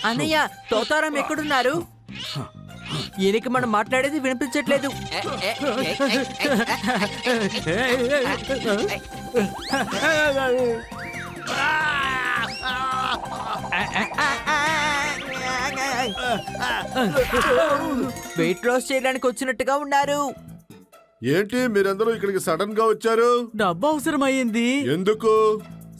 అన్నయ్య తోతారం ఎక్కడున్నారు? ఈయనకి మనం మాట్లాడేది వినిపించట్లేదు. వెయిట్ లాస్ చేయడానికి వచ్చినట్టుగా ఉన్నారు. ఏంటి మీరందరూ ఇక్కడికి సడన్ గా వచ్చారు? డబ్బు అవసరమయ్యింది. ఎందుకు?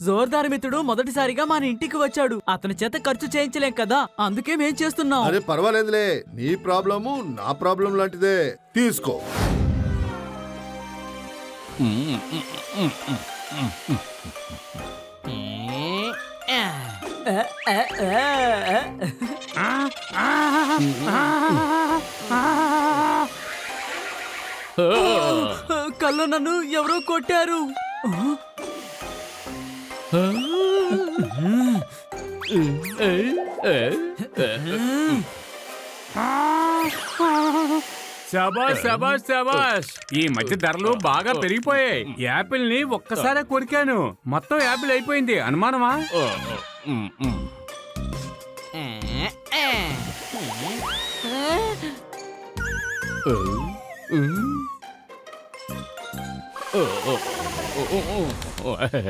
జోర్దార్ మిత్రుడు మొదటిసారిగా మన ఇంటికి వచ్చాడు. అతని చేత ఖర్చు చేయించలేం కదా, అందుకే మేం చేస్తున్నాం. అరే పర్వాలేదులే, నీ ప్రాబ్లము నా ప్రాబ్లం లాంటిదే. తీసుకో. కళ్ళు నన్ను ఎవరో కొట్టారు. శబాష్ శబాష్ శబాష్. ఈ మధ్య ధరలు బాగా పెరిగిపోయాయి. యాపిల్ ని ఒక్కసారి కొరికాను, మొత్తం యాపిల్ అయిపోయింది. అనుమానమా?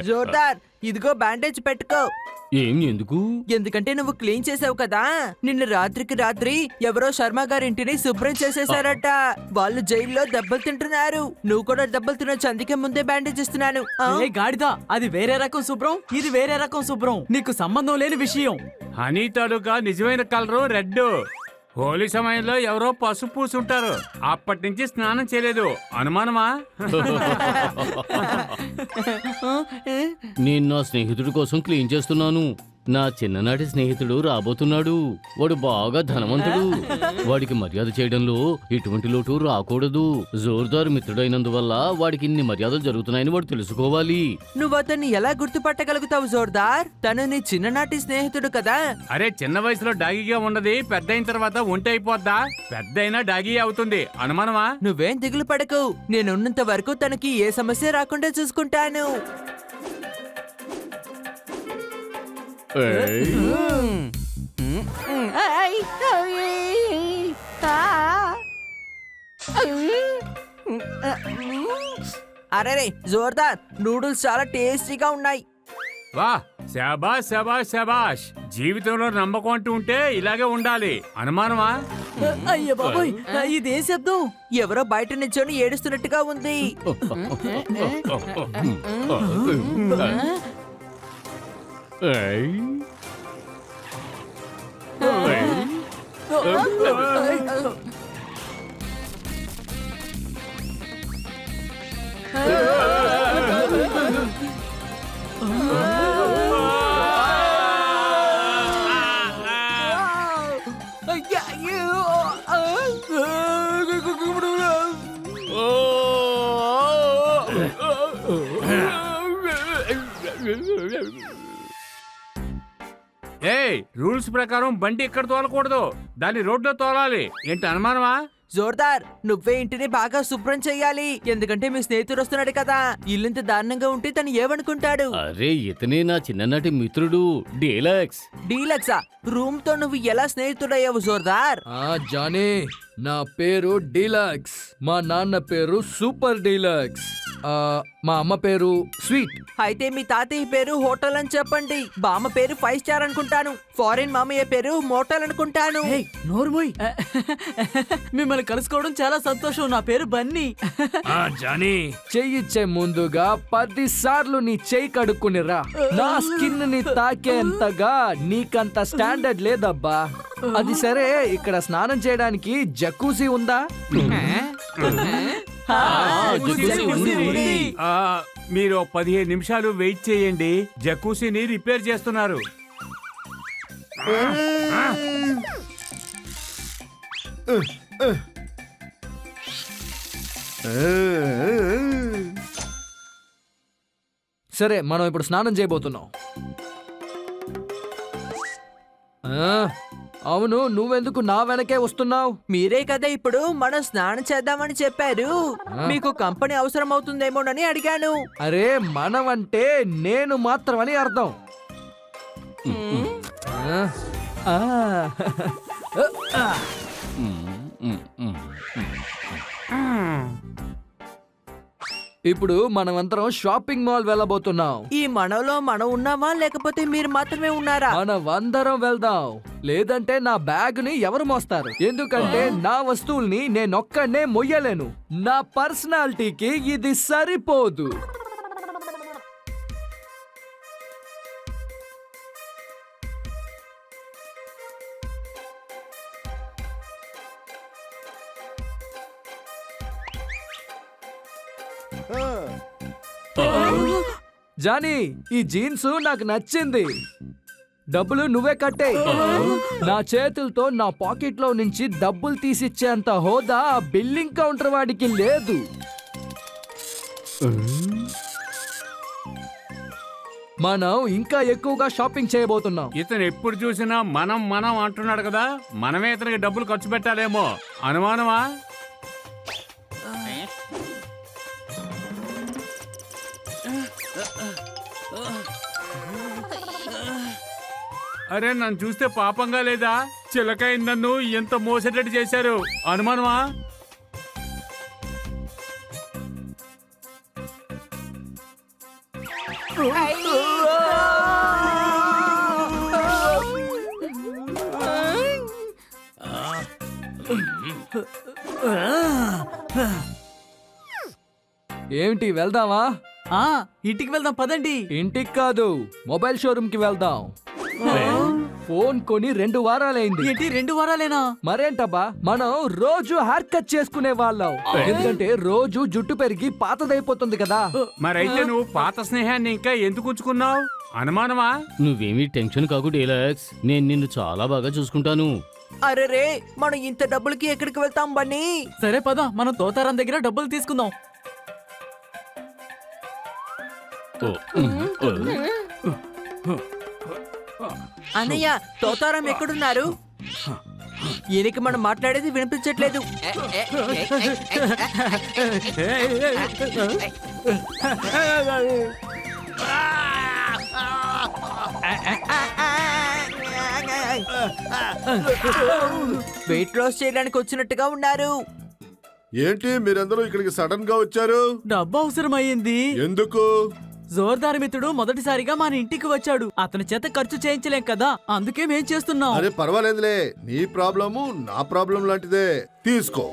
జోర్దార్, ఇదిగో బ్యాండేజ్ పెట్టుకో. ఏం ఎందుకు? ఎందుకంటే నువ్వు క్లీన్ చేసావు కదా. నిన్న రాత్రికి రాత్రి ఎవరో శర్మ గారింటిని శుభ్రం చేసేసారట. వాళ్ళు జైల్లో దెబ్బలు తింటున్నారు. నువ్వు కూడా దెబ్బలు తినొచ్చు, అందుకే ముందే బ్యాండేజ్ ఇస్తున్నాను. ఏ గాడిదా, అది వేరే రకం శుభ్రం, ఇది వేరే రకం శుభ్రం. నీకు సంబంధం లేని విషయం. హనీ తాలూకా నిజమైన కలరు రెడ్. హోలీ సమయంలో ఎవరో పసుపు పూసుంటారు. అప్పటి నుంచి స్నానం చేయలేదు. అనుమానమా? నేను నా స్నేహితుడి కోసం క్లీన్ చేస్తున్నాను. నా చిన్ననాటి స్నేహితుడు రాబోతున్నాడు. వాడు బాగా ధనవంతుడు. వాడికి మర్యాద చేయడంలో ఎటువంటి లోటు రాకూడదు. జోర్దార్ మిత్రుడైనందువల్ల వాడికి ఇన్ని మర్యాదలు జరుగుతున్నాయని వాడు తెలుసుకోవాలి. నువ్వు అతన్ని ఎలా గుర్తుపట్టగలుగుతావు జోర్దార్? తను నీ చిన్ననాటి స్నేహితుడు కదా. అరే చిన్న వయసులో డాగీగా ఉన్నది పెద్ద అయిన తర్వాత ఒంటి అయిపోద్దా? పెద్ద అయినా డాగీ అవుతుంది. అనుమానమా? నువ్వేం దిగులు పడకు, నేనున్నంత వరకు తనకి ఏ సమస్య రాకుండా చూసుకుంటాను. అరే జోర్దార్, నూడిల్స్ చాలా టేస్టీగా ఉన్నాయి. వా శబాష్ శబాష్ శబాష్. జీవితంలో నమ్మకం అంటూ ఉంటే ఇలాగే ఉండాలి. అనుమానమా? అయ్య బాబోయ్, ఇదే శబ్దం. ఎవరో బయట నిల్చొని ఏడుస్తున్నట్టుగా ఉంది. ఏయ్, రూల్స్ ప్రకారం బండి ఇక్కడ తోలకూడదు, దాన్ని రోడ్లో తోలాలి. ఏంటి అనుమానమా? జోర్దార్, నువ్వే ఇంటిని బాగా శుభ్రం చెయ్యాలి. ఎందుకంటే మీ స్నేహితుడు వస్తున్నాడు కదా. ఇల్లుంత దారుణంగా ఉంటే తను ఏమనుకుంటాడు? అరే ఇతనే నా చిన్ననాటి మిత్రుడు డీలక్స్. డీలక్సా? రూమ్ తో నువ్వు ఎలా స్నేహితుడయ్యావు జోర్దార్? జానీ, నా పేరు డీలక్స్. మా నాన్న పేరు సూపర్ డీలక్స్. మా అమ్మ పేరు స్వీట్. అయితే మీ తాతయ్య పేరు హోటల్ అని చెప్పండి. బామ్మ పేరు 5 స్టార్ అనుకుంటాను. ఫారిన్ మామయ్య పేరు మోటల్ అనుకుంటాను. నోర్మోయ్, మిమ్మల్ని కలుసుకోవడం చాలా సంతోషం. నా పేరు బన్నీ. జానీ, చెయ్యిచ్చే ముందుగా 10 సార్లు నీ చెయ్యి కడుక్కునిరా. నా స్కిన్ ని తాకేంతగా నీకంత స్టాండర్డ్ లేదబ్బా. అది సరే, ఇక్కడ స్నానం చేయడానికి జకూజీ ఉందా? మీరు 15 నిమిషాలు వెయిట్ చేయండి. జకూసీని రిపేర్ చేస్తున్నారు. సరే, మనం ఇప్పుడు స్నానం చేయబోతున్నాం. అవును, నువ్వెందుకు నా వెనకే వస్తున్నావు? మీరే కదా ఇప్పుడు మనం స్నానం చేద్దామని చెప్పారు. మీకు కంపెనీ అవసరం అవుతుందేమోనని అడిగాను. అరే, మనం అంటే నేను మాత్రమని అర్థం. ఆ. ఇప్పుడు మనమంతరం షాపింగ్ మాల్ వెళ్ళబోతున్నాం. ఈ మనలో మనం ఉన్నామా లేకపోతే మీరు మాత్రమే ఉన్నారా? మనం అందరం వెళ్దాం. లేదంటే నా బ్యాగ్ ని ఎవరు మోస్తారు? ఎందుకంటే నా వస్తువుల్ని నేనొక్కనే మొయ్యలేను. నా పర్సనాలిటీకి ఇది సరిపోదు. జానీ, ఈ జీన్స్ నాకు నచ్చింది. డబ్బులు నువ్వే కట్టే. నా చేతులతో నా పాకెట్ లో నుంచి డబ్బులు తీసిచ్చేంత హోదా ఆ బిల్లింగ్ కౌంటర్ వాడికి లేదు. మనం ఇంకా ఎక్కువగా షాపింగ్ చేయబోతున్నాం. ఇతను ఎప్పుడు చూసినా మనం మనం అంటున్నాడు కదా, మనమే ఇతనికి డబ్బులు ఖర్చు పెట్టాలేమో. అనుమానమా? అరే, నన్ను చూస్తే పాపంగా లేదా? చిలకై నన్ను ఎంత మోసేటట్టు చేశారు. అనుమానమా? ఏమిటి, వెళ్దామా? ఆ ఇంటికి వెళ్దాం పదండి. ఇంటికి కాదు, మొబైల్ షోరూమ్ కి వెళ్దాం. ఫోన్ కొని 2 వారాలైంది. ఏంటి 2 వారాలేనా? మరేంటబ్బా, మనం రోజు హెయిర్ కట్ చేసుకునే వాళ్ళం. ఎందుకంటే రోజు జుట్టు పెరిగి పాతదైపోతుంది కదా. మరైతే నువ్వు పాత స్నేహాన్ని ఇంకా ఎందుకు ఉంచుకున్నావు? అనుమానమా? నువ్వేమీ టెన్షన్ కాకు డీలక్స్, నేను నిన్ను చాలా బాగా చూసుకుంటాను. అరే రే, మనం ఇంత డబ్బులకి ఎక్కడికి వెళ్తాం బన్నీ? సరే పద, మనం తోతారం దగ్గర డబ్బులు తీసుకుందాం. అన్నయ్య, తోతారం ఎక్కడున్నారు? ఈయనకి మనం మాట్లాడేది వినిపించట్లేదు. వెయిట్ లాస్ చేయడానికి వచ్చినట్టుగా ఉన్నారు. ఏంటి మీరందరూ ఇక్కడికి సడన్ గా వచ్చారు? డబ్బు అవసరం అయ్యింది. ఎందుకు? జోర్దార్ మిత్రుడు మొదటిసారిగా మన ఇంటికి వచ్చాడు. అతని చేత ఖర్చు చేయించలేం కదా, అందుకే మేం చేస్తున్నాం. అరే పర్వాలేదులే, నీ ప్రాబ్లము నా ప్రాబ్లం లాంటిదే. తీసుకో.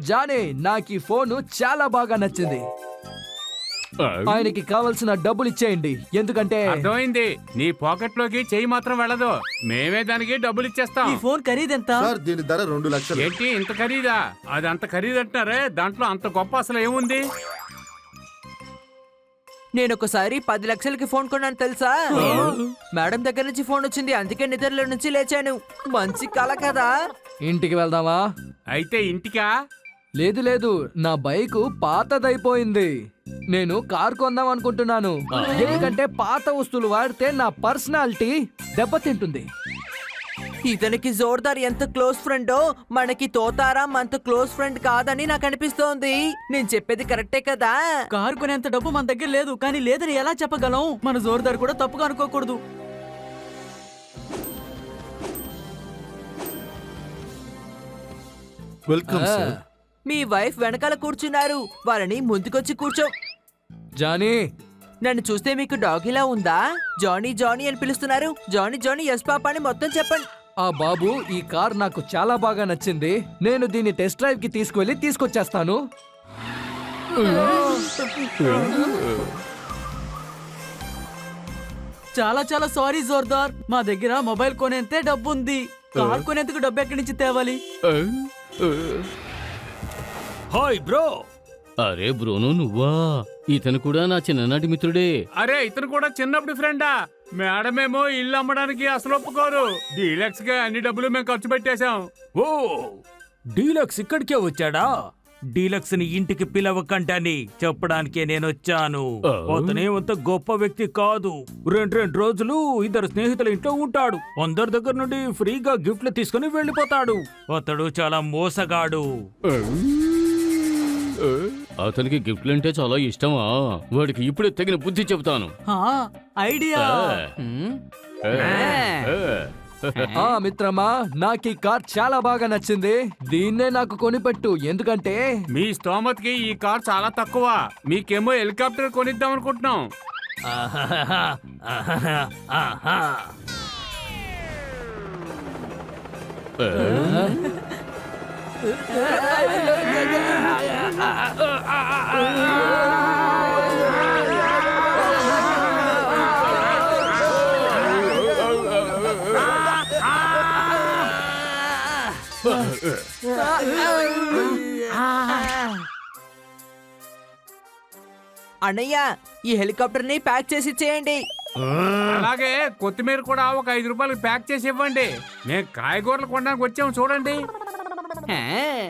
జానీ, నాకు ఈ ఫోను చాలా బాగా నచ్చింది. ఆయనకి కావలసిన డబ్బులు ఇచ్చేయండి. ఎందుకంటే అర్థమైంది, నీ పాకెట్ లోకి చెయ్యి మాత్రం వెళ్ళదు. మేమే దానికి డబ్బులు ఇచ్చేస్తాం. ఈ ఫోన్ ఖరీదెంత? సార్, దీని ధర 2 లక్షలు. ఏంటి ఇంత ఖరీదా? అది అంత ఖరీదంటున్నారే, దాంట్లో అంత గొప్ప అసలు ఏముంది? నేను ఒకసారి 10 లక్షలకి ఫోన్ కొన్నాను తెలుసా? మేడం దగ్గర నుంచి ఫోన్ వచ్చింది, అందుకే నిద్రలో నుంచి లేచాను. మంచి కల కదా. ఇంటికి వెళ్దామా? అయితే ఇంటికా? లేదు లేదు, నా బైక్ పాతదైపోయింది. నేను కార్ కొందాం అనుకుంటున్నాను. ఎందుకంటే పాత వస్తువులు వాడితే నా పర్సనాలిటీ దెబ్బతింటుంది. ఇతనికి జోర్దార్ ఎంత క్లోజ్ ఫ్రెండో, మనకి తోతారాం అంత క్లోజ్ ఫ్రెండ్ కాదని నాకు అనిపిస్తోంది. నేను చెప్పేది కరెక్టే కదా? కారు కొనేంత డబ్బు మన దగ్గర లేదు, కానీ లేదని ఎలా చెప్పగలం? మన జోర్దార్ కూడా తప్పుగా అనుకోకూడదు. Welcome sir. మీ వైఫ్ వెనకాల కూర్చున్నారు, వాళ్ళని ముందుకొచ్చి కూర్చో. జానీ, నన్ను చూస్తే మీకు డాగిలా ఉందా? జానీ జానీ అని పిలుస్తున్నారు. జానీ జానీ ఎస్ పాప అని మొత్తం చెప్పండి. బాబు, ఈ కార్ నాకు చాలా బాగా నచ్చింది. నేను దీన్ని టెస్ట్ డ్రైవ్ కి తీసుకువెళ్ళి తీసుకొచ్చేస్తాను. చాలా చాలా సారీ జోర్దార్, మా దగ్గర మొబైల్ కొనేంతే డబ్బు ఉంది. కార్ కొనేందుకు డబ్బు ఎక్కడి నుంచి తేవాలి? Hi bro. అరే బ్రోను, నువ్వా? ఇతను కూడా నా చిన్ననాటి మిత్రుడే. అరే, ఇతను కూడా చిన్నప్పుడు ఫ్రెండా? మేడమేమో ఇల్లు అమ్మడానికి అసలు ఒప్పుకోరు. డీలక్స్ గా అన్ని డబ్బులు మేము ఖర్చు పెట్టేశాం. ఓ, డీలక్స్ ఇక్కడికే వచ్చాడా? డీలక్స్ ని ఇంటికి పిలవకంటని చెప్పడానికే నేను వచ్చాను. అతనేమంత గొప్ప వ్యక్తి కాదు. రెండు రోజులు 2 స్నేహితుల ఇంట్లో ఉంటాడు. అందరి దగ్గర నుండి ఫ్రీగా గిఫ్ట్లు తీసుకుని వెళ్ళిపోతాడు. అతడు చాలా మోసగాడు. అతనికి గిఫ్ట్లంటే చాలా ఇష్టమా? వాడికి ఇప్పుడే తగిన బుద్ధి చెబుతాను. ఆ, ఐడియా. ఆ మిత్రమా, నాకు ఈ కార్ చాలా బాగా నచ్చింది. దీన్నే నాకు కొనిపెట్టు, ఎందుకంటే మీ స్తోమత్కి ఈ కార్ చాలా తక్కువ. మీకేమో హెలికాప్టర్ కొనిద్దాం అనుకుంటున్నాం. అన్నయ్య, ఈ హెలికాప్టర్ ని ప్యాక్ చేసి ఇచ్చేయండి. అలాగే కొత్తిమీర కూడా ఒక 5 రూపాయలకి ప్యాక్ చేసి ఇవ్వండి. నేను కాయగూరలు కొనడానికి వచ్చాము చూడండి.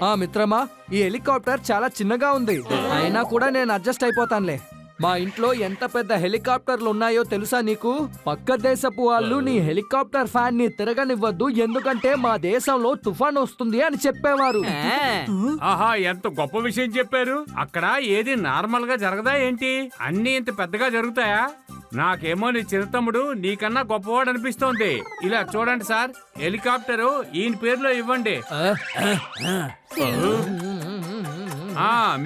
ఆ మిత్రమా, ఈ హెలికాప్టర్ చాలా చిన్నగా ఉంది. అయినా కూడా నేను అడ్జస్ట్ అయిపోతానులే. మా ఇంట్లో ఎంత పెద్ద హెలికాప్టర్లు ఉన్నాయో తెలుసా నీకు? పక్క దేశపు వాళ్ళు నీ హెలికాప్టర్ ఫ్యాన్ ని తిరగనివ్వద్దు, ఎందుకంటే మా దేశంలో తుఫాన్ వస్తుంది అని చెప్పేవారు. ఆహా, ఎంత గొప్ప విషయం చెప్పారు. అక్కడ ఏది నార్మల్ గా జరగదా ఏంటి? అన్ని ఇంత పెద్దగా జరుగుతాయా? నాకేమో నీ చిన్న తమ్ముడు నీకన్నా గొప్పవాడు అనిపిస్తోంది. ఇలా చూడండి సార్, హెలికాప్టరు ఈయన పేరులో ఇవ్వండి.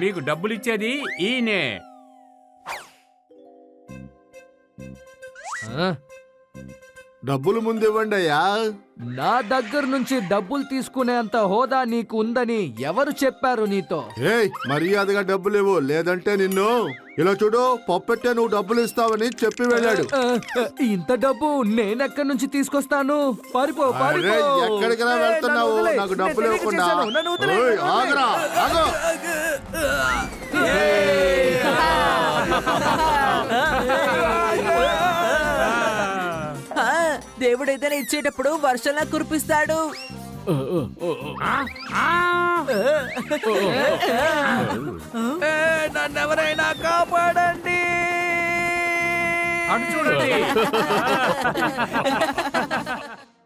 మీకు డబ్బులు ఇచ్చేది ఈయనే. డబ్బులు ముందు ఇవ్వండి అయ్యా. నా దగ్గర నుంచి డబ్బులు తీసుకునేంత హోదా నీకు ఉందని ఎవరు చెప్పారు నీతో? ఏయ్, మర్యాదగా డబ్బులు ఇవ్వు, లేదంటే నిన్ను ఇలా చూడు, పప్పెట్టే నువ్వు డబ్బులు ఇస్తావని చెప్పి వెళ్ళాడు. ఇంత డబ్బు నేనెక్కడి నుంచి తీసుకొస్తాను? పారిపో, అరే, ఎక్కడికి రా వెళ్తున్నావు? నాకు డబ్బులు ఇవ్వకుండా. ఓయ్, ఆగురా, ఆగు. దేవుడు ఏదైనా ఇచ్చేటప్పుడు వర్షంలా కురిపిస్తాడు. నన్నెవరైనా కాపాడండి. అటు చూడండి.